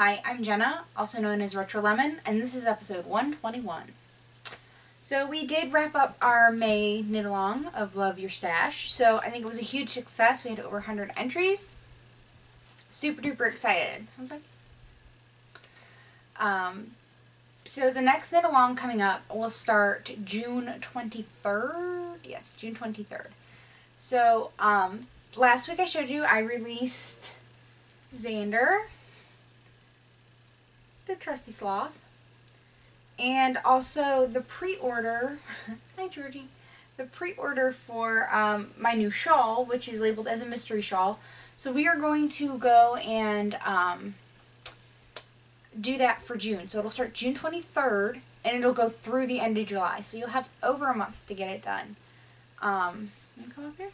Hi, I'm Jenna, also known as RetroLemon, and this is episode 121. So we did wrap up our May knit-along of Love Your Stash, so I think it was a huge success. We had over 100 entries. Super duper excited. I was like, so the next knit-along coming up will start June 23rd. Yes, June 23rd. So, last week I showed you I released Xander, the trusty sloth, and also the pre-order, hi Georgie, the pre-order for my new shawl, which is labeled as a mystery shawl. So we are going to go and do that for June. So it'll start June 23rd, and it'll go through the end of July. So you'll have over a month to get it done. Come up here.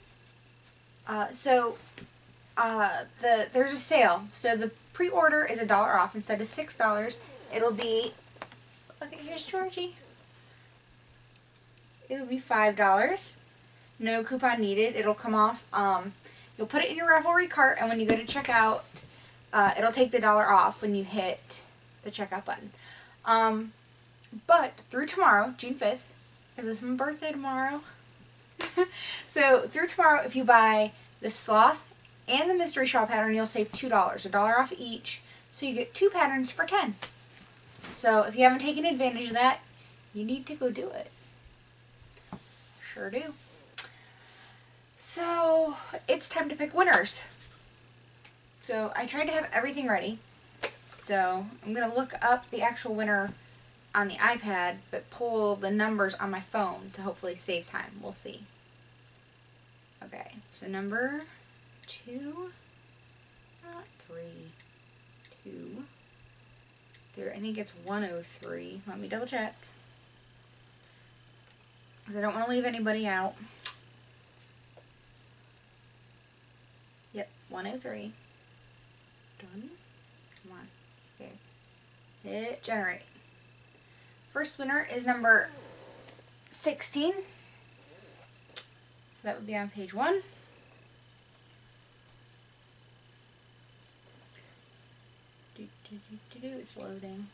There's a sale. So the pre-order is $1 off instead of $6. It'll be, look at, here's Georgie. It'll be $5. No coupon needed. It'll come off. You'll put it in your Ravelry cart, and when you go to checkout, it'll take the $1 off when you hit the checkout button. But through tomorrow, June 5th, because it's my birthday tomorrow. So through tomorrow, if you buy the sloth and the mystery shawl pattern, you'll save $2, $1 off each. So you get 2 patterns for $10. So if you haven't taken advantage of that, you need to go do it. Sure do. So it's time to pick winners. So I tried to have everything ready. So I'm going to look up the actual winner on the iPad, but pull the numbers on my phone to hopefully save time. We'll see. Okay, so number 2, not 3, 2, there, I think it's 103. Let me double check, because I don't want to leave anybody out. Yep, 103. Done. Come on. Okay. Hit generate. First winner is number 16. So that would be on page 1. It's loading.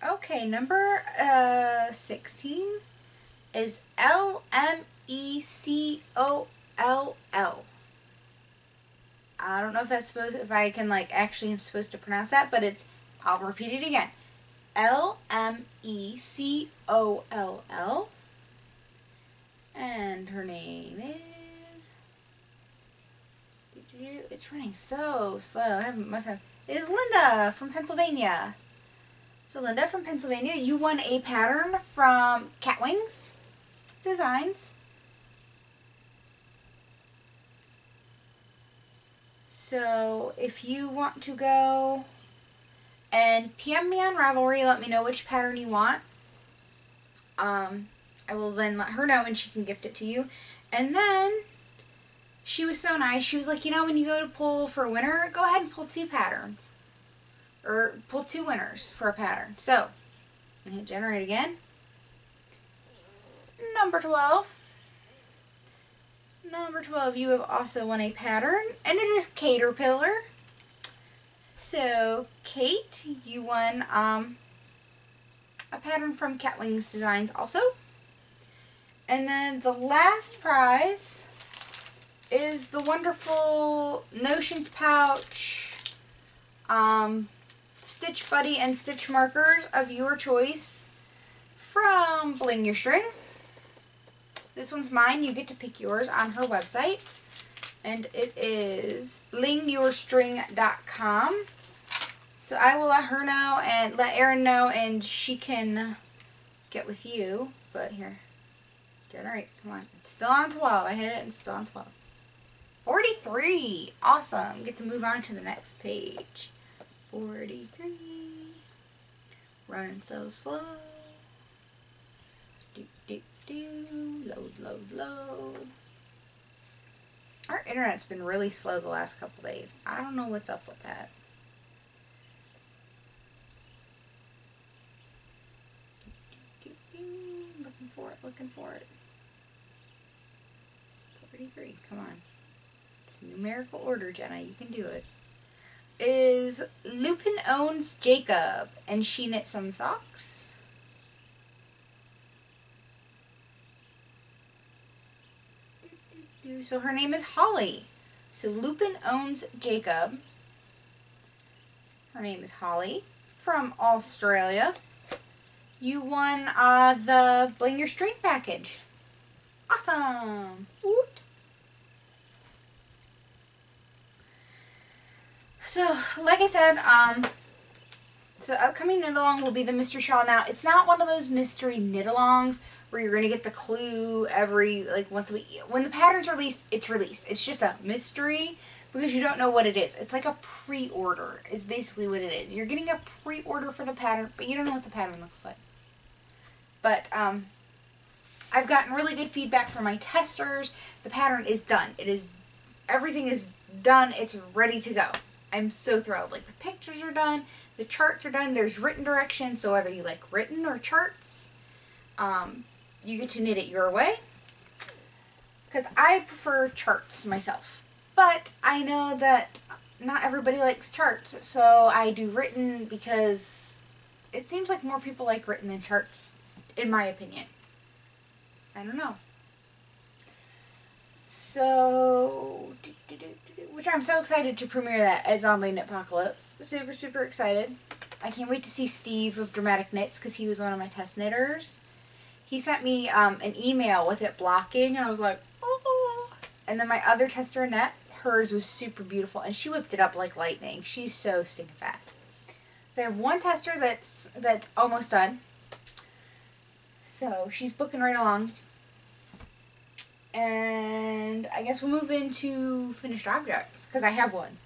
Okay, number 16 is LMECOLL. I don't know if that's supposed, if I can like actually am supposed to pronounce that, but it's, I'll repeat it again. LMECOLL. And her name is, it's running so slow. It is Linda from Pennsylvania. So Linda from Pennsylvania, you won a pattern from Catwings Designs. So if you want to go and PM me on Ravelry, let me know which pattern you want. I will then let her know and she can gift it to you. And then she was so nice. She was like, you know, when you go to pull for a winner, go ahead and pull 2 patterns. Or pull 2 winners for a pattern. So, I'm going to hit generate again. Number 12. Number 12, you have also won a pattern, and it is Caterpillar. So, Kate, you won a pattern from Catwings Designs also. And then the last prize is the wonderful Notions pouch, Stitch Buddy and Stitch markers of your choice from Bling Your String. This one's mine. You get to pick yours on her website. And it is blingyourstring.com. So I will let her know and let Erin know, and she can get with you. But here, generate. Come on. It's still on 12. I hit it and it's still on 12. 43. Awesome. Get to move on to the next page. 43. Running so slow. Load, load, load. Our internet's been really slow the last couple days. I don't know what's up with that. Looking for it. looking for it. 43, come on. It's numerical order, Jenna, you can do it. Is Lupin Owns Jacob, and she knit some socks. So her name is Holly. So Lupin Owns Jacob. Her name is Holly from Australia. You won the Bling Your String package. Awesome. Woot. So, like I said, so upcoming knit-along will be the mystery shawl. Now, it's not one of those mystery knit-alongs where you're going to get the clue every, like, once a week. When the pattern's released, it's released. It's just a mystery because you don't know what it is. It's like a pre-order is basically what it is. You're getting a pre-order for the pattern, but you don't know what the pattern looks like. But, I've gotten really good feedback from my testers. The pattern is done. Everything is done. It's ready to go. I'm so thrilled. Like, the pictures are done, the charts are done, there's written directions, so whether you like written or charts, you get to knit it your way. Because I prefer charts myself. But I know that not everybody likes charts, so I do written because it seems like more people like written than charts, in my opinion. I don't know. So, which I'm so excited to premiere that at Zombie Knitpocalypse. Super, super excited. I can't wait to see Steve of Dramatic Knits because he was one of my test knitters. He sent me an email with it blocking, and I was like, oh. And then my other tester, Annette, hers was super beautiful, and she whipped it up like lightning. She's so stinking fast. So I have one tester that's almost done. So she's booking right along. And I guess we'll move into finished objects, because I have one.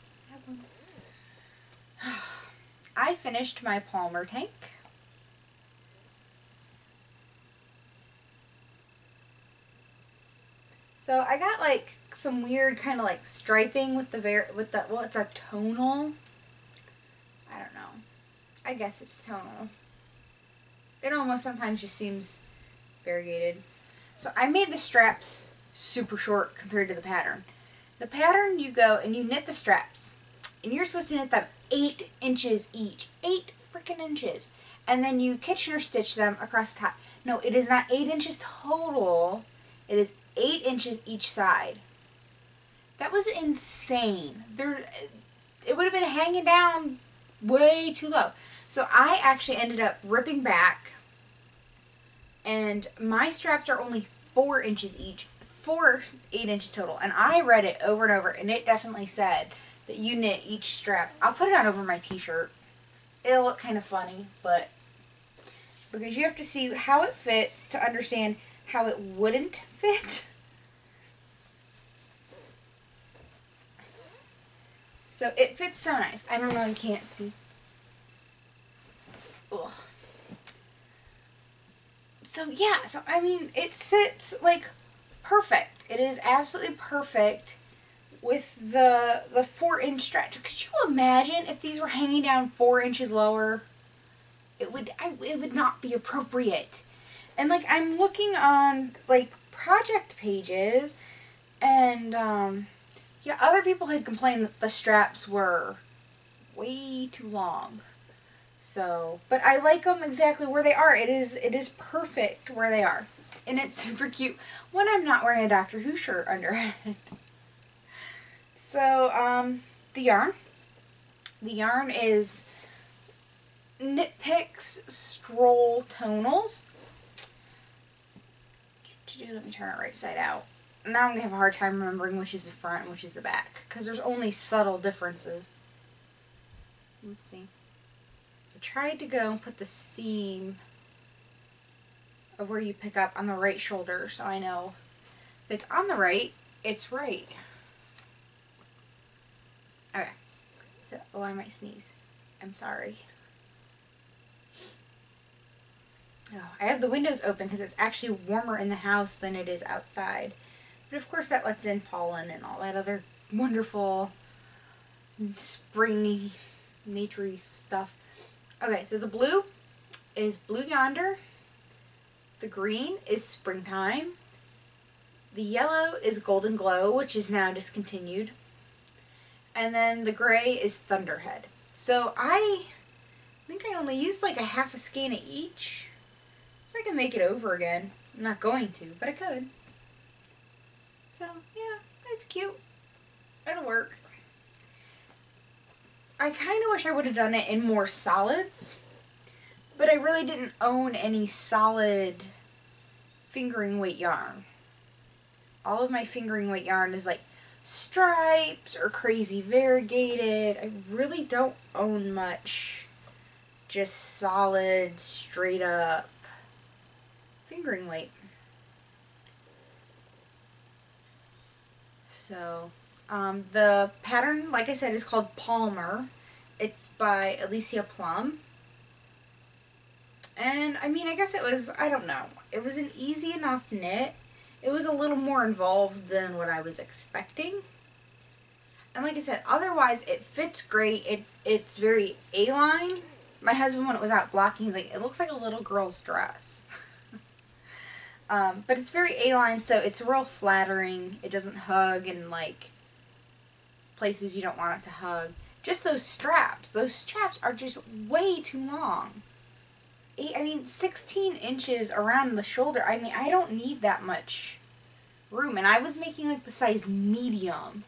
I finished my Palmer tank. So I got like some weird kind of like striping with well, it's a tonal. I don't know. I guess it's tonal. It almost sometimes just seems variegated. So I made the straps super short compared to the pattern. The pattern, you go and you knit the straps, and you're supposed to knit them 8 inches each. 8 freaking inches. And then you Kitchener stitch them across the top. No, it is not 8 inches total. It is 8 inches each side. That was insane. It would have been hanging down way too low. So I actually ended up ripping back, and my straps are only 4 inches each. 8 inches total. And I read it over and over, and it definitely said that you knit each strap. I'll put it on over my t-shirt. It'll look kind of funny, but because you have to see how it fits to understand how it wouldn't fit. So it fits so nice. I don't know, you can't see. Ugh. So yeah, so I mean, it sits like perfect. It is absolutely perfect with the 4-inch stretch. Could you imagine if these were hanging down 4 inches lower? It would not be appropriate. And like, I'm looking on like project pages, and yeah, other people had complained that the straps were way too long. So, but I like them exactly where they are. It is perfect where they are. And it's super cute when I'm not wearing a Doctor Who shirt under it. So, the yarn. The yarn is Knit Picks Stroll Tonals. Let me turn it right side out. Now I'm going to have a hard time remembering which is the front and which is the back, because there's only subtle differences. Let's see. I tried to go and put the seam of where you pick up on the right shoulder, so I know if it's on the right, it's right. Okay. So, oh, I might sneeze. I'm sorry. Oh, I have the windows open because it's actually warmer in the house than it is outside. But of course that lets in pollen and all that other wonderful springy, naturey stuff. Okay, so the blue is Blue Yonder. The green is Springtime. The yellow is Golden Glow, which is now discontinued. And then the gray is Thunderhead. So I think I only used like a half a skein of each. So I can make it over again. I'm not going to, but I could. So yeah, it's cute. It'll work. I kind of wish I would have done it in more solids, but I really didn't own any solid fingering weight yarn. All of my fingering weight yarn is like stripes or crazy variegated. I really don't own much just solid, straight up fingering weight. So, the pattern, like I said, is called Palmer. It's by Alicia Plum. And, I mean, I guess it was, I don't know, it was an easy enough knit. It was a little more involved than what I was expecting. And like I said, otherwise it fits great. It's very A-line. My husband, when it was out blocking, he's like, it looks like a little girl's dress. But it's very A-line, so it's real flattering. It doesn't hug in, like, places you don't want it to hug. Just those straps. Those straps are just way too long. 16 inches around the shoulder. I mean, I don't need that much room. And I was making, like, the size medium.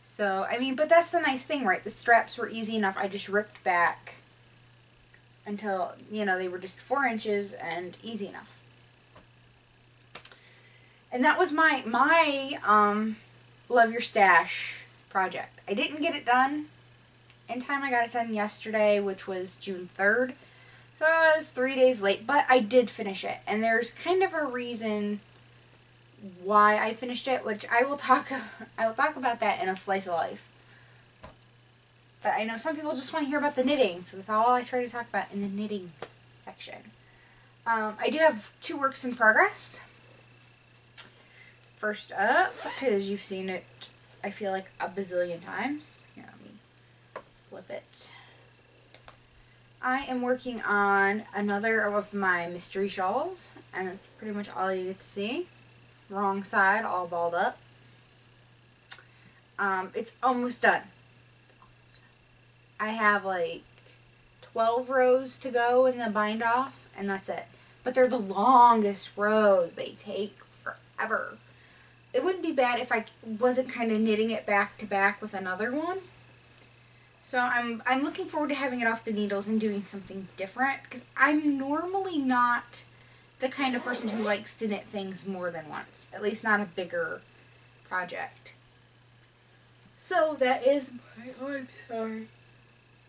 So, I mean, but that's the nice thing, right? The straps were easy enough. I just ripped back until, you know, they were just 4 inches and easy enough. And that was my Love Your Stash project. I didn't get it done in time. I got it done yesterday, which was June 3rd. So I was 3 days late, but I did finish it. And there's kind of a reason why I finished it, which I will talk about that in a slice of life. But I know some people just want to hear about the knitting, so that's all I try to talk about in the knitting section. I do have 2 works in progress. First up, because you've seen it, I feel like a bazillion times. Here, let me flip it. I am working on another of my mystery shawls, and that's pretty much all you get to see. Wrong side, all balled up. It's almost done. I have like 12 rows to go in the bind off, and that's it. But they're the longest rows. They take forever. It wouldn't be bad if I wasn't kind of knitting it back to back with another one. So I'm looking forward to having it off the needles and doing something different, because I'm normally not the kind of person who likes to knit things more than once. At least not a bigger project. So that is I'm sorry.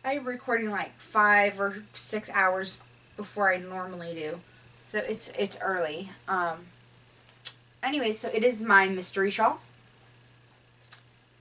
I'm recording like 5 or 6 hours before I normally do. So it's early. Anyway, so it is my mystery shawl.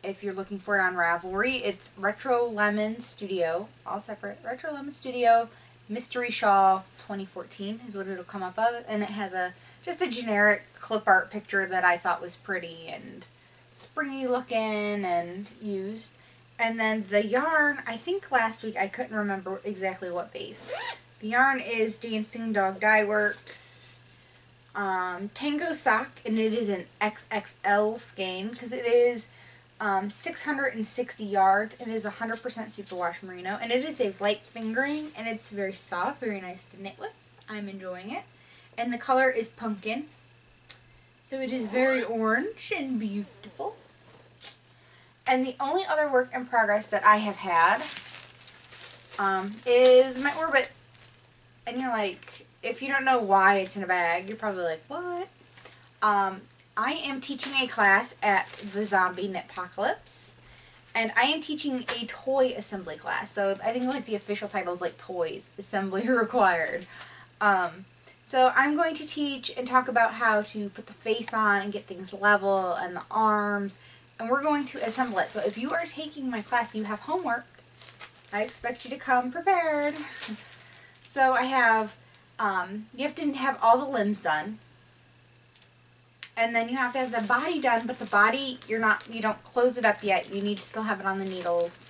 If you're looking for it on Ravelry, it's RetroLemonStudio, all separate. RetroLemonStudio Mystery Shawl 2014 is what it'll come up of. And it has just a generic clip art picture that I thought was pretty and springy looking and used. And then the yarn, I think last week, I couldn't remember exactly what base. The yarn is Dancing Dog Dye Works Tango Sock, and it is an XXL skein because it is 660 yards. It is 100% superwash merino, and it is a light fingering, and it's very soft, very nice to knit with. I'm enjoying it. And the color is pumpkin. So it is very orange and beautiful. And the only other work in progress that I have had is my Orbit. And you're like, if you don't know why it's in a bag, you're probably like, what? I am teaching a class at the Zombie Knitpocalypse. And I am teaching a toy assembly class. So I think like the official title is like Toys Assembly Required. So I'm going to teach and talk about how to put the face on and get things level and the arms. And we're going to assemble it. So if you are taking my class, you have homework. I expect you to come prepared. So I have, you have to have all the limbs done. And then you have to have the body done, but the body, you don't close it up yet. You need to still have it on the needles.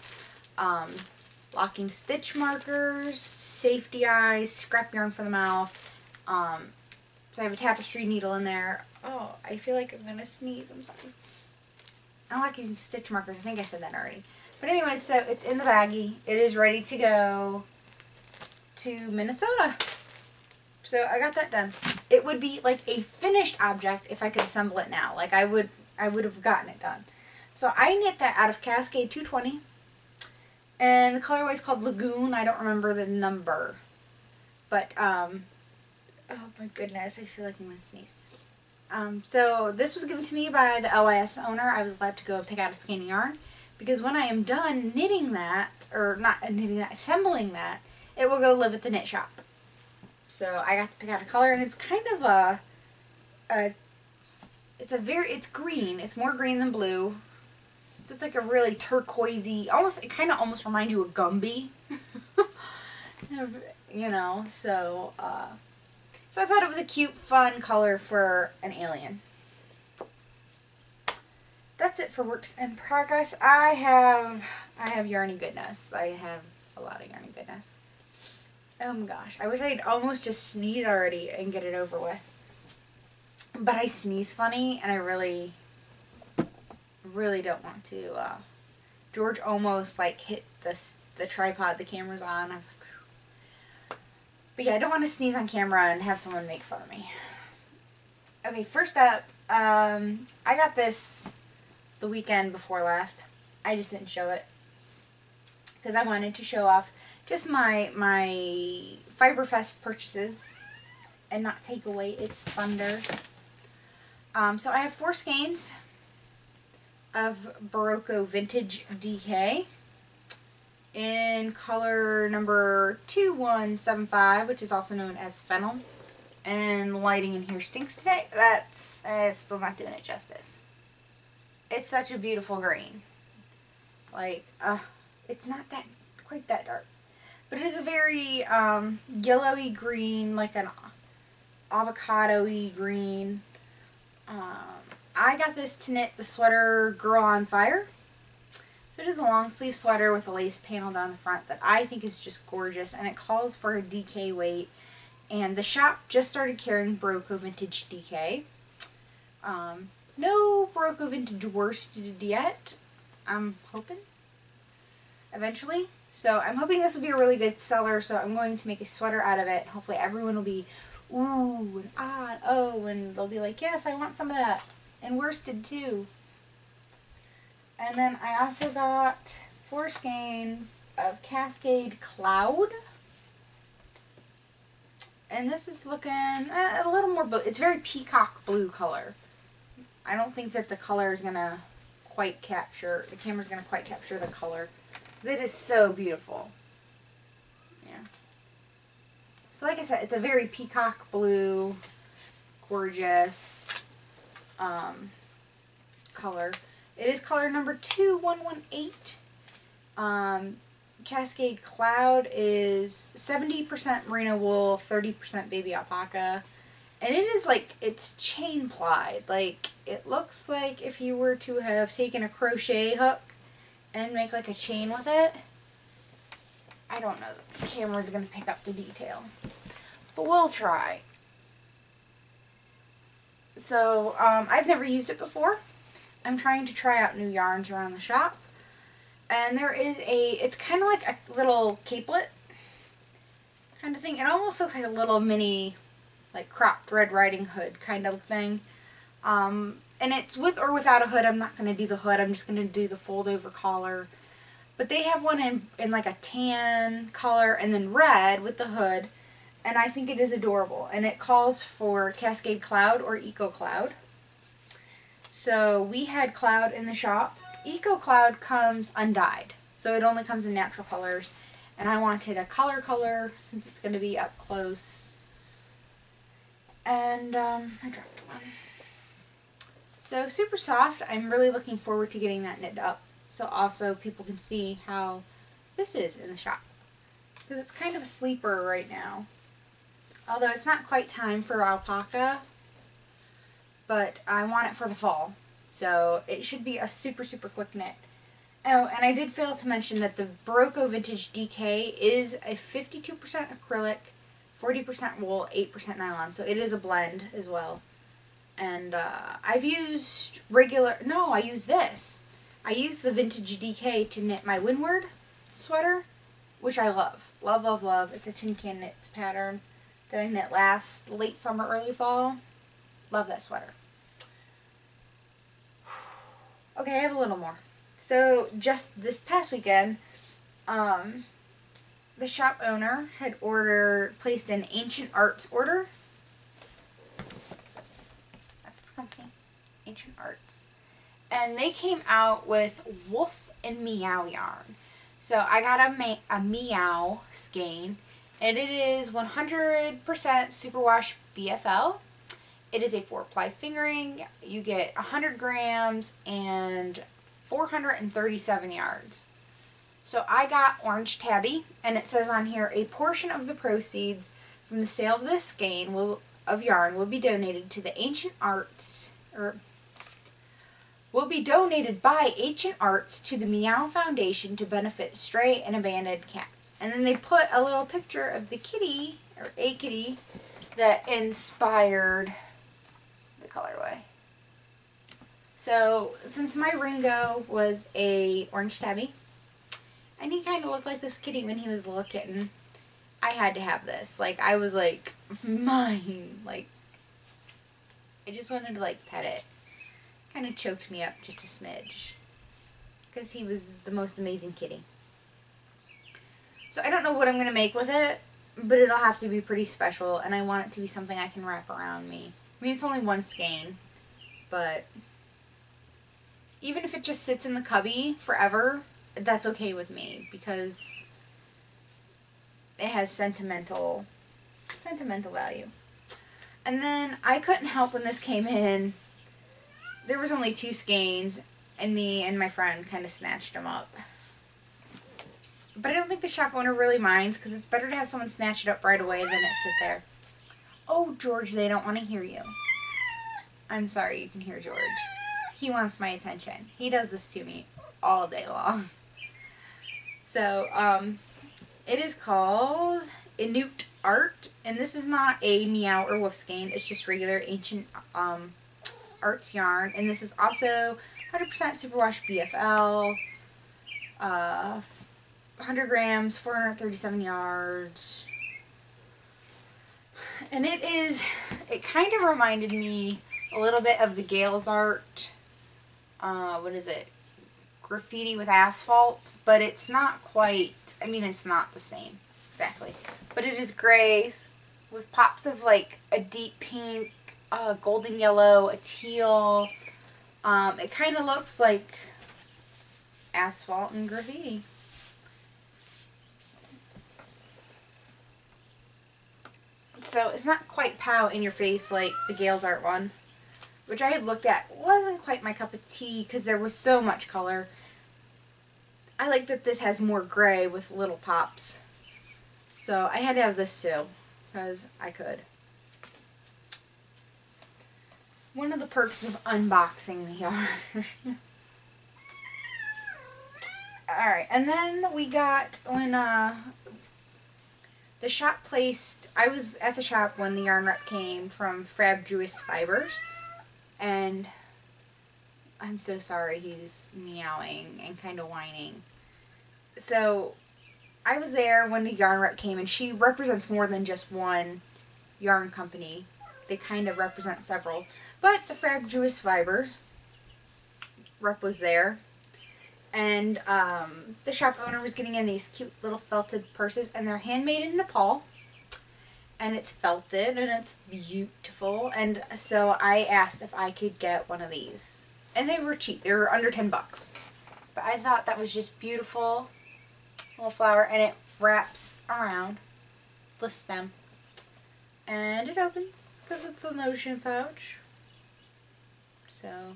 Locking stitch markers, safety eyes, scrap yarn for the mouth, So I have a tapestry needle in there. Oh, I feel like I'm going to sneeze. I'm sorry. I don't like using stitch markers. I think I said that already. But anyway, so it's in the baggie. It is ready to go to Minnesota. So I got that done. It would be like a finished object if I could assemble it now. Like I would have gotten it done. So I knit that out of Cascade 220. And the colorway is called Lagoon. I don't remember the number. But, oh my goodness, I feel like I'm going to sneeze. So this was given to me by the LYS owner. I was allowed to go pick out a skein of yarn. Because when I am done knitting that, or not knitting that, assembling that, it will go live at the knit shop. So I got to pick out a color, and it's kind of it's green. It's more green than blue. So it's like a really turquoisey, it kind of almost reminds you of Gumby. You know, so I thought it was a cute, fun color for an alien. That's it for works in progress. I have Yarny goodness. I have a lot of Yarny goodness. Oh my gosh, I wish I'd almost just sneeze already and get it over with. But I sneeze funny, and I really don't want to. George almost like hit the tripod the camera's on. I was like, whew. But yeah, I don't want to sneeze on camera and have someone make fun of me. Okay, first up, I got this the weekend before last. I just didn't show it because I wanted to show off just my Fiberfest purchases and not take away its thunder. So I have 4 skeins of Barocco Vintage DK in color number 2175, which is also known as Fennel. And the lighting in here stinks today. It's still not doing it justice. It's such a beautiful green. Like, it's not quite that dark. But it is a very yellowy green, like an avocado-y green. I got this to knit the sweater Girl on Fire. So it is a long sleeve sweater with a lace panel down the front that I think is just gorgeous. And it calls for a DK weight. And the shop just started carrying Barocco Vintage DK. No Barocco Vintage worsted yet. I'm hoping. Eventually. So I'm hoping this will be a really good seller. So I'm going to make a sweater out of it. Hopefully everyone will be ooh and ah and oh, and they'll be like, yes, I want some of that. And worsted too. And then I also got 4 skeins of Cascade Cloud. And this is looking a little more blue. It's very peacock blue color. I don't think that the color is going to quite capture, the camera's going to quite capture the color. Because it is so beautiful. Yeah. So like I said, it's a very peacock blue, gorgeous color. It is color number 2118. Cascade Cloud is 70% merino wool, 30% baby alpaca. And it is like, it's chain plied. Like, it looks like if you were to have taken a crochet hook and make like a chain with it. I don't know that the camera's going to pick up the detail. But we'll try. So, I've never used it before. I'm trying to try out new yarns around the shop. And there is it's kind of like a little capelet kind of thing. It almost looks like a little mini, like cropped Red Riding Hood kind of thing. And it's with or without a hood. I'm not going to do the hood. I'm just going to do the fold over collar. But they have one in like a tan color and then red with the hood. And I think it is adorable. And it calls for Cascade Cloud or Eco Cloud. So we had Cloud in the shop. Eco Cloud comes undyed. So it only comes in natural colors. And I wanted a color since it's going to be up close. And I dropped one. So super soft. I'm really looking forward to getting that knit up. So also people can see how this is in the shop. Because it's kind of a sleeper right now. Although it's not quite time for alpaca. But I want it for the fall. So it should be a super quick knit. Oh, and I did fail to mention that the Barocco Vintage DK is a 52% acrylic, 40% wool, 8% nylon. So it is a blend as well. And I've used I use this. I use the Vintage DK to knit my Windward sweater, which I love. Love, love, love. It's a tin can knits pattern that I knit late summer, early fall. Love that sweater. Okay, I have a little more. So just this past weekend, the shop owner had placed an Ancient Arts order. That's the company, Ancient Arts. And they came out with Wolf and Meow yarn. So I got a Meow skein, and it is 100% superwash BFL. It is a 4-ply fingering. You get 100 grams and 437 yards. So I got orange tabby, and it says on here, a portion of the proceeds from the sale of this skein of yarn will be donated to the Ancient Arts, or will be donated by Ancient Arts to the Meow Foundation to benefit stray and abandoned cats. And then they put a little picture of the kitty, or a kitty, that inspired the colorway. So, since my Ringo was a orange tabby, and he kind of looked like this kitty when he was a little kitten, I had to have this. Like, I was like, mine. Like, I just wanted to, like, pet it. Kind of choked me up just a smidge, because he was the most amazing kitty. So I don't know what I'm going to make with it, but it'll have to be pretty special, and I want it to be something I can wrap around me. I mean, it's only one skein, but even if it just sits in the cubby forever, that's okay with me, because it has sentimental value. And then I couldn't help when this came in. There was only 2 skeins, and me and my friend kind of snatched them up. But I don't think the shop owner really minds, because it's better to have someone snatch it up right away than it sit there. Oh, George, they don't want to hear you. I'm sorry, you can hear George. He wants my attention. He does this to me all day long. So, it is called Inuit Art, and this is not a Meow or Wolf skein. It's just regular Ancient Arts yarn, and this is also 100% superwash BFL, 100 grams, 437 yards, and it kind of reminded me a little bit of the Gales Art, what is it, graffiti with asphalt, but it's not quite, I mean, it's not the same, exactly, but it is gray with pops of like a deep pink, golden yellow, a teal. It kind of looks like asphalt and graffiti. So it's not quite pow in your face like the Gales Art one, which I had looked at. Wasn't quite my cup of tea because there was so much color. I like that this has more gray with little pops. So I had to have this too, because I could. One of the perks of unboxing the yarn. Alright, and then we got, when the shop placed, I was at the shop when the yarn rep came from Frabjous Fibers, and I'm so sorry, he's meowing and kind of whining. So, I was there when the yarn rep came, and she represents more than just one yarn company. They kind of represent several. But the Frabjous Fibers rep was there, and the shop owner was getting in these cute little felted purses, and they're handmade in Nepal, and it's felted, and it's beautiful, and so I asked if I could get one of these, and they were cheap, they were under $10, but I thought that was just beautiful, little flower, and it wraps around the stem, and it opens, because it's a notion pouch. So,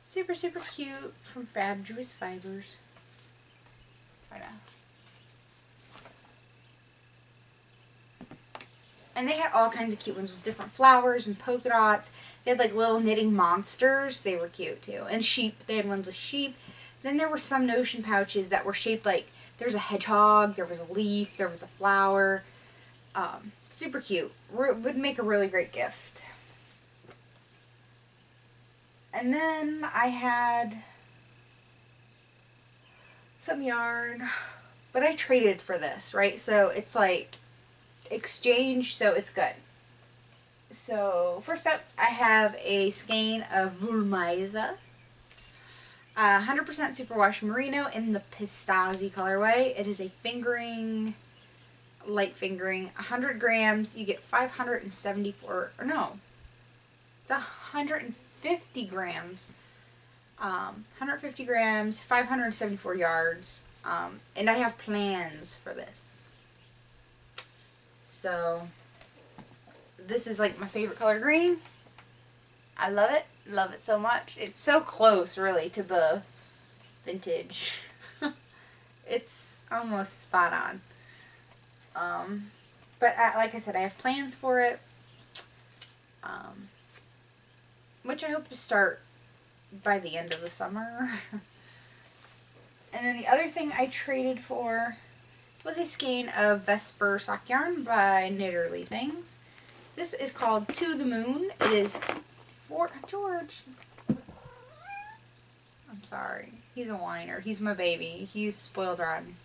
super, super cute from Frabjous Fibers. Right now. And they had all kinds of cute ones with different flowers and polka dots. They had like little knitting monsters. They were cute too. And sheep. They had ones with sheep. Then there were some notion pouches that were shaped like, there was a hedgehog, there was a leaf, there was a flower. Super cute. Would make a really great gift. And then I had some yarn, but I traded for this, right? So it's like exchange, so it's good. So first up, I have a skein of Vulmaiza. 100% superwash merino in the Pistazi colorway. It is a fingering, light fingering, 100 grams. You get 574, or no, it's 150 grams. 150 grams, 574 yards. And I have plans for this. So this is like my favorite color green. I love it. Love it so much. It's so close, really, to the vintage. It's almost spot on. But like I said, I have plans for it, which I hope to start by the end of the summer. And then the other thing I traded for was a skein of Vesper sock yarn by Knitterly Things. This is called To the Moon. It is George. I'm sorry. He's a whiner. He's my baby. He's spoiled rotten.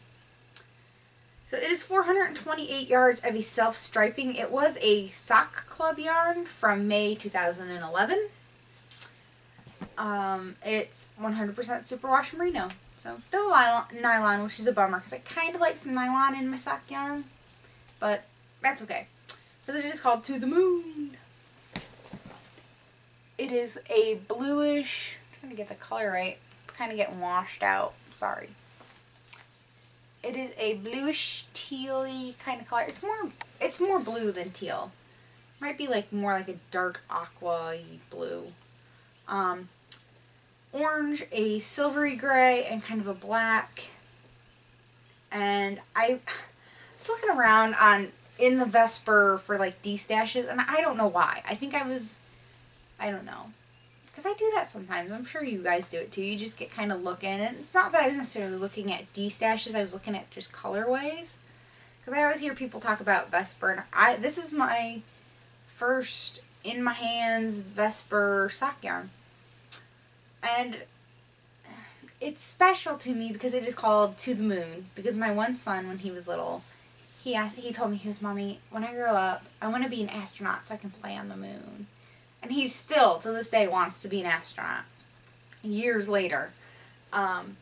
So it is 428 yards of a self-striping. It was a sock club yarn from May 2011. It's 100% superwash merino. So no nylon, which is a bummer because I kind of like some nylon in my sock yarn. But that's okay. So this is called To the Moon. It is a bluish, I'm trying to get the color right. It's kind of getting washed out. Sorry. It is a bluish tealy kind of color. It's more blue than teal. Might be like more like a dark aqua-y blue. Orange, a silvery gray, and kind of a black. And I was looking around in the Vesper for like D-stashes, and I don't know why. I think I don't know. Because I do that sometimes. I'm sure you guys do it too. You just get kind of looking. And it's not that I was necessarily looking at D-stashes. I was looking at just colorways. Because I always hear people talk about Vesper. And this is my first in my hands Vesper sock yarn. And it's special to me because it is called To the Moon. Because my one son, when he was little, he told me, he goes, Mommy, when I grow up, I want to be an astronaut so I can play on the moon. And he still, to this day, wants to be an astronaut. Years later. And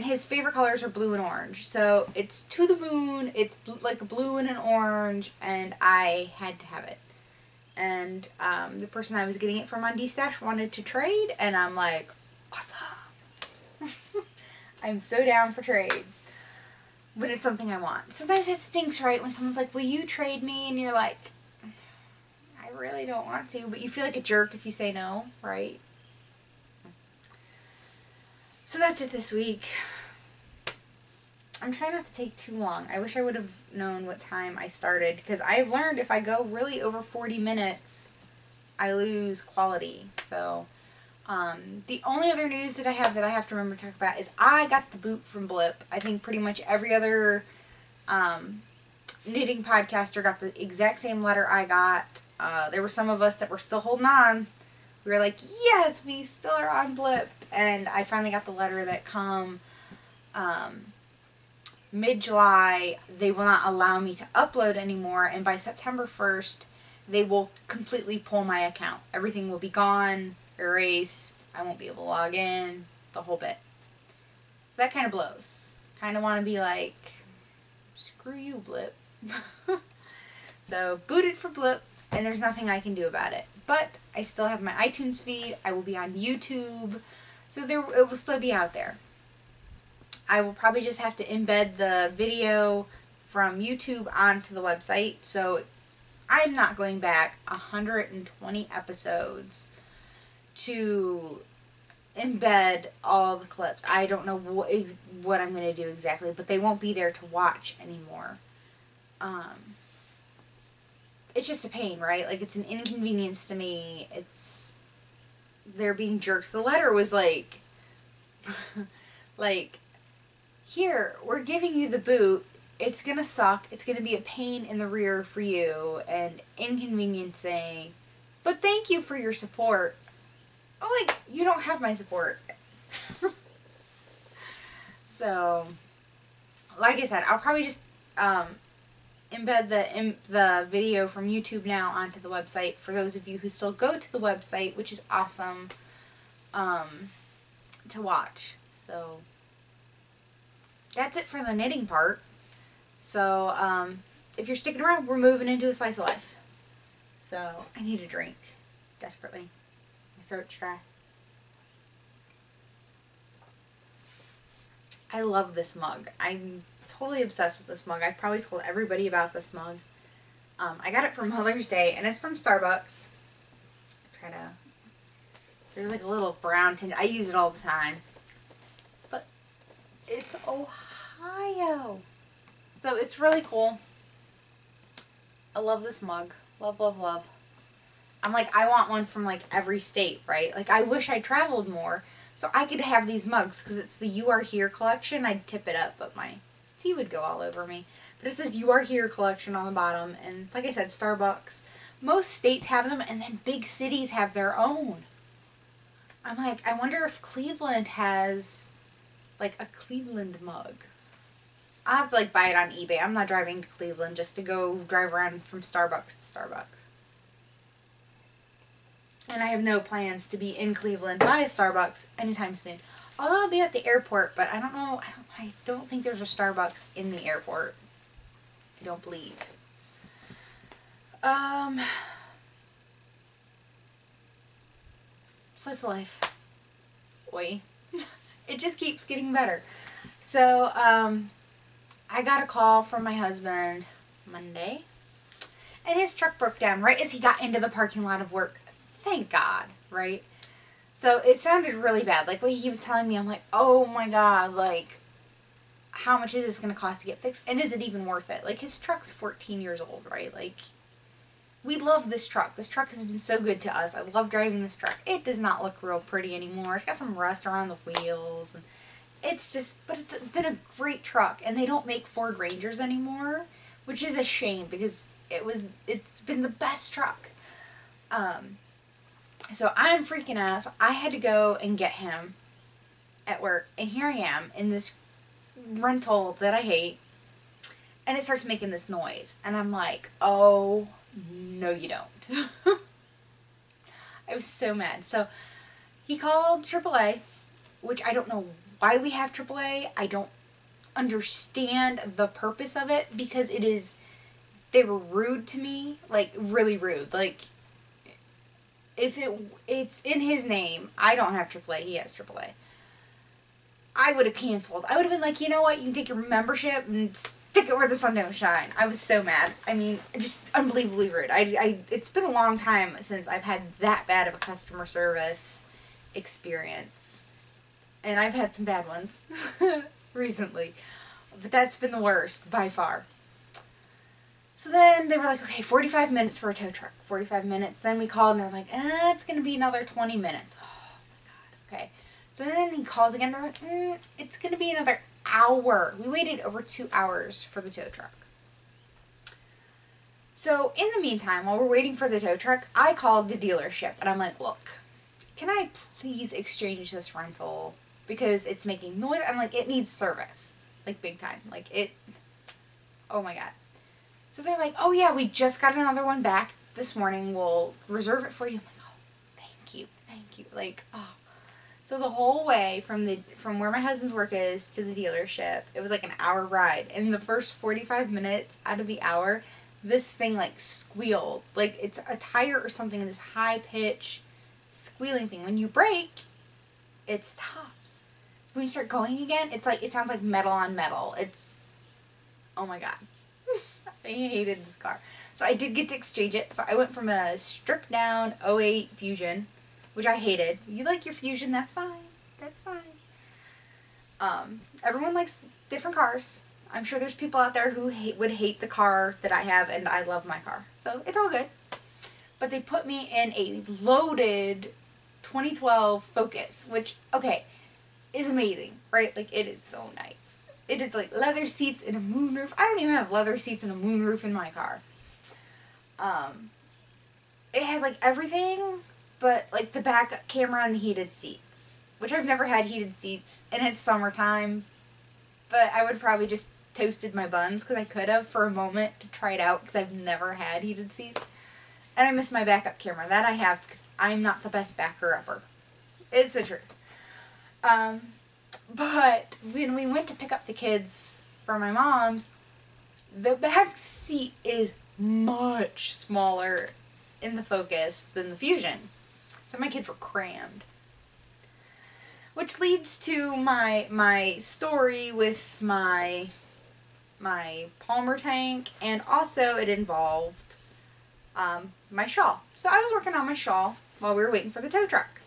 his favorite colors are blue and orange. So it's To the Moon, it's like a blue and an orange, and I had to have it. And the person I was getting it from on D-Stash wanted to trade, and I'm like, awesome. I'm so down for trades. But it's something I want. Sometimes it stinks, right? When someone's like, will you trade me? And you're like, I really don't want to. But you feel like a jerk if you say no, right? So that's it this week. I'm trying not to take too long. I wish I would have known what time I started. Because I've learned if I go really over 40 minutes, I lose quality. So, the only other news that I have to remember to talk about is I got the boot from Blip. I think pretty much every other knitting podcaster got the exact same letter I got. There were some of us that were still holding on. We were like, yes, we still are on Blip. And I finally got the letter that come mid-July. They will not allow me to upload anymore. And by September 1st, they will completely pull my account. Everything will be gone, erased. I won't be able to log in, the whole bit. So that kind of blows. Kind of want to be like, screw you, Blip. So, booted for Blip, and there's nothing I can do about it. But I still have my iTunes feed. I will be on YouTube. So it will still be out there. I will probably just have to embed the video from YouTube onto the website. So I'm not going back 120 episodes to embed all the clips. I don't know what I'm going to do exactly, but they won't be there to watch anymore. It's just a pain, right? Like, it's an inconvenience to me. They're being jerks. The letter was like, here, we're giving you the boot. it's going to suck. It's going to be a pain in the rear for you and inconveniencing. But thank you for your support. Oh, like, you don't have my support. So, like I said, I'll probably just embed the video from YouTube now onto the website for those of you who still go to the website, which is awesome to watch. So, that's it for the knitting part. So, if you're sticking around, we're moving into a slice of life. So, I need a drink. Desperately. My throat's dry. I love this mug. I'm totally obsessed with this mug. I've probably told everybody about this mug. I got it for Mother's Day, and it's from Starbucks. There's like a little brown tint. I use it all the time. But it's Ohio. So it's really cool. I love this mug. Love, love, love. I'm like, I want one from like every state, right? Like, I wish I traveled more so I could have these mugs, because it's the You Are Here collection. I'd tip it up, but my tea would go all over me. But it says You Are Here collection on the bottom, and like I said, Starbucks. Most states have them, and then big cities have their own. I'm like, I wonder if Cleveland has like a Cleveland mug. I'll have to like buy it on eBay. I'm not driving to Cleveland just to go drive around from Starbucks to Starbucks. And I have no plans to be in Cleveland by a Starbucks anytime soon. Although I'll be at the airport, but I don't know. I don't think there's a Starbucks in the airport. I don't believe. Slice of life. Oi. It just keeps getting better. So, I got a call from my husband Monday, and his truck broke down right as he got into the parking lot of work. Thank God, right? So it sounded really bad. Like, what he was telling me, I'm like, oh my God, like, how much is this going to cost to get fixed? And is it even worth it? Like, his truck's 14 years old, right? Like, we love this truck. This truck has been so good to us. I love driving this truck. It does not look real pretty anymore. It's got some rust around the wheels, and it's just, but it's been a great truck. And they don't make Ford Rangers anymore, which is a shame, because it's been the best truck. So I'm freaking out. So I had to go and get him at work, and here I am in this rental that I hate, and it starts making this noise, and I'm like, oh no you don't. I was so mad. So he called AAA, which I don't know why we have AAA. I don't understand the purpose of it, because they were rude to me, like really rude. Like, if it's in his name, I don't have AAA, he has AAA. I would have canceled. I would have been like, you know what, you can take your membership and stick it where the sun don't shine. I was so mad. I mean, just unbelievably rude. It's been a long time since I've had that bad of a customer service experience. And I've had some bad ones recently. But that's been the worst, by far. So then they were like, okay, 45 minutes for a tow truck. 45 minutes. Then we called and they're like, it's going to be another 20 minutes. Oh my God. Okay. So then he calls again. They're like, it's going to be another hour. We waited over 2 hours for the tow truck. So in the meantime, while we're waiting for the tow truck, I called the dealership and I'm like, look, can I please exchange this rental? Because it's making noise. I'm like, it needs service. Like, big time. Like, oh my God. So they're like, oh yeah, we just got another one back this morning. We'll reserve it for you. I'm like, oh, thank you. Like, oh. So the whole way from where my husband's work is to the dealership, it was like an hour ride. And the first 45 minutes out of the hour, this thing like squealed. Like, it's a tire or something, this high pitch squealing thing. When you brake, it stops. When you start going again, it's like, it sounds like metal on metal. It's, oh my God. I hated this car. So I did get to exchange it. So I went from a stripped down 08 Fusion, which I hated. You like your Fusion, that's fine. That's fine. Everyone likes different cars. I'm sure there's people out there who would hate the car that I have, and I love my car. So it's all good. But they put me in a loaded 2012 Focus, which, okay, is amazing, right? Like, it is so nice. It is like leather seats and a moonroof. I don't even have leather seats and a moonroof in my car. It has like everything but like the backup camera and the heated seats, which I've never had heated seats, and it's summertime, but I would probably just toasted my buns because I could have for a moment to try it out because I've never had heated seats. And I miss my backup camera. That I have because I'm not the best backer-upper. It's the truth. But when we went to pick up the kids for my mom's, the back seat is much smaller in the Focus than the Fusion. So my kids were crammed. Which leads to my story with my Palmer tank, and also it involved my shawl. So I was working on my shawl while we were waiting for the tow truck.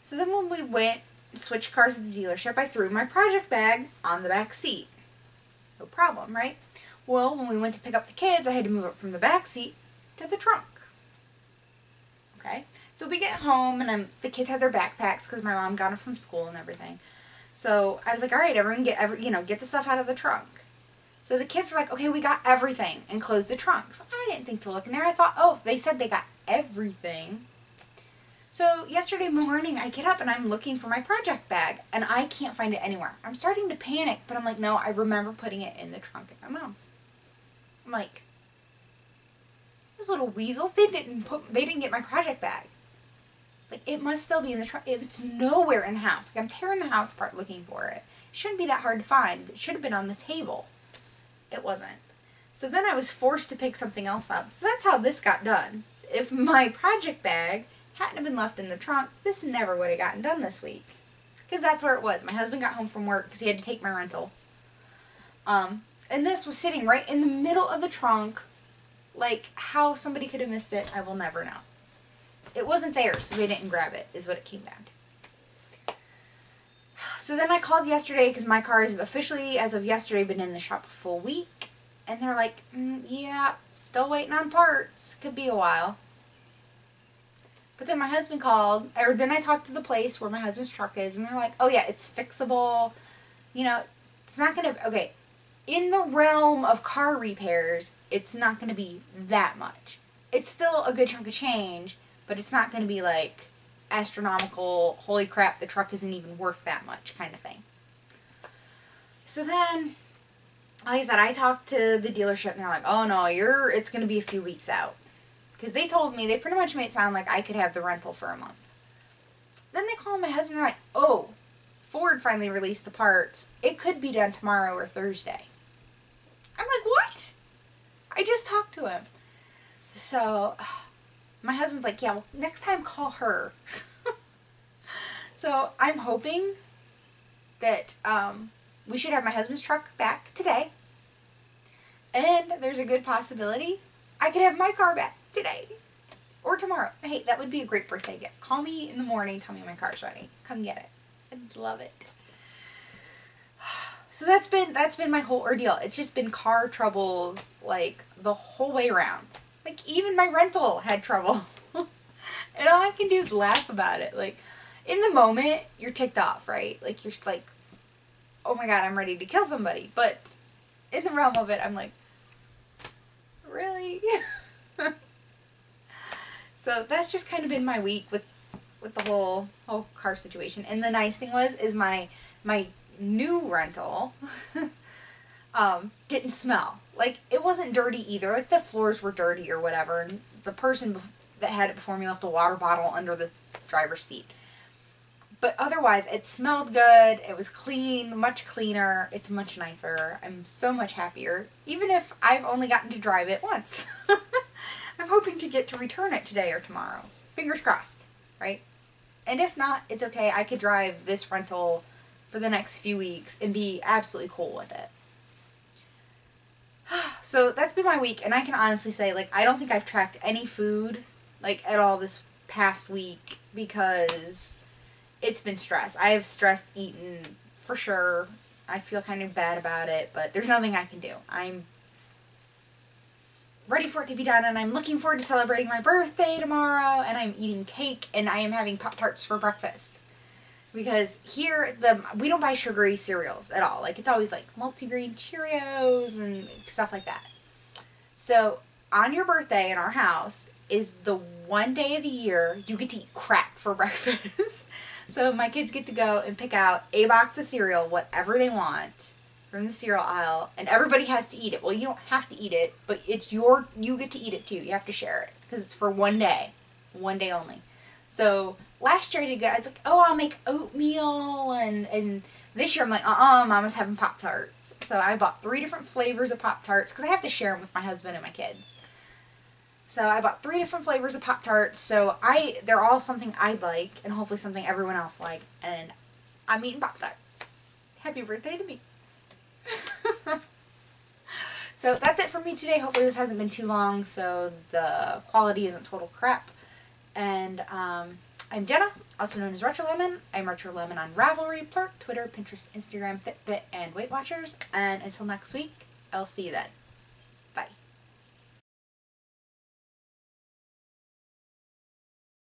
So then when we went switched cars at the dealership, I threw my project bag on the back seat. No problem, right? Well, when we went to pick up the kids, I had to move it from the back seat to the trunk. Okay? So we get home, and the kids had their backpacks because my mom got them from school and everything. So I was like, all right, everyone get the stuff out of the trunk. So the kids were like, okay, we got everything, and closed the trunk. So I didn't think to look in there. I thought, oh, they said they got everything. So yesterday morning, I get up and I'm looking for my project bag, and I can't find it anywhere. I'm starting to panic, but I'm like, no, I remember putting it in the trunk at my mom's. I'm like, those little weasels, they didn't get my project bag. Like, it must still be in the trunk. It's nowhere in the house. Like, I'm tearing the house apart looking for it. It shouldn't be that hard to find. It should have been on the table. It wasn't. So then I was forced to pick something else up. So that's how this got done. If my project bag hadn't been left in the trunk, this never would have gotten done this week. Because that's where it was. My husband got home from work because he had to take my rental. And this was sitting right in the middle of the trunk. Like, how somebody could have missed it, I will never know. It wasn't theirs, so they didn't grab it, is what it came down to. So then I called yesterday because my car has officially, as of yesterday, been in the shop a full week. And they're like, yeah, still waiting on parts. Could be a while. But then my husband called, or then I talked to the place where my husband's truck is, and they're like, oh yeah, it's fixable. You know, it's not going to, okay, in the realm of car repairs, it's not going to be that much. It's still a good chunk of change, but it's not going to be like astronomical, holy crap, the truck isn't even worth that much kind of thing. So then, like I said, I talked to the dealership, and they're like, oh no, it's going to be a few weeks out. Because they told me, they pretty much made it sound like I could have the rental for a month. Then they called my husband and they're like, oh, Ford finally released the parts. It could be done tomorrow or Thursday. I'm like, what? I just talked to him. So, my husband's like, yeah, well, next time call her. So, I'm hoping that we should have my husband's truck back today. And there's a good possibility I could have my car back today or tomorrow. Hey, that would be a great birthday gift. Call me in the morning, tell me my car's ready. Come get it. I'd love it. So that's been my whole ordeal. It's just been car troubles like the whole way around. Like even my rental had trouble. And all I can do is laugh about it. Like in the moment you're ticked off, right? Like you're like, oh my god, I'm ready to kill somebody. But in the realm of it, I'm like, really? So that's just kind of been my week with the whole car situation. And the nice thing is my new rental didn't smell. Like it wasn't dirty either. Like the floors were dirty or whatever, and the person that had it before me left a water bottle under the driver's seat. But otherwise, it smelled good. It was clean, much cleaner. It's much nicer. I'm so much happier, even if I've only gotten to drive it once. I'm hoping to get to return it today or tomorrow. Fingers crossed, right? And if not, it's okay. I could drive this rental for the next few weeks and be absolutely cool with it. So that's been my week, and I can honestly say, like, I don't think I've tracked any food, like, at all this past week because it's been stress. I have stress eaten for sure. I feel kind of bad about it, but there's nothing I can do. I'm ready for it to be done, and I'm looking forward to celebrating my birthday tomorrow, and I'm eating cake, and I am having Pop-Tarts for breakfast. Because here, we don't buy sugary cereals at all. Like, it's always like multigrain Cheerios and stuff like that. So, on your birthday in our house is the one day of the year you get to eat crap for breakfast. So, my kids get to go and pick out a box of cereal, whatever they want, from the cereal aisle, and everybody has to eat it. Well, you don't have to eat it, but it's you get to eat it too. You have to share it because it's for one day only. So last year I did good. I was like, oh, I'll make oatmeal, and this year I'm like, Mama's having Pop-Tarts. So I bought 3 different flavors of Pop-Tarts because I have to share them with my husband and my kids. So I bought 3 different flavors of Pop-Tarts. So they're all something I like, and hopefully something everyone else like. And I'm eating Pop-Tarts. Happy birthday to me. So that's it for me today. Hopefully this hasn't been too long so the quality isn't total crap. And I'm Jenna, also known as RetroLemon. I'm RetroLemon on Ravelry, Plurk, Twitter, Pinterest, Instagram, Fitbit, and Weight Watchers. And until next week, I'll see you then.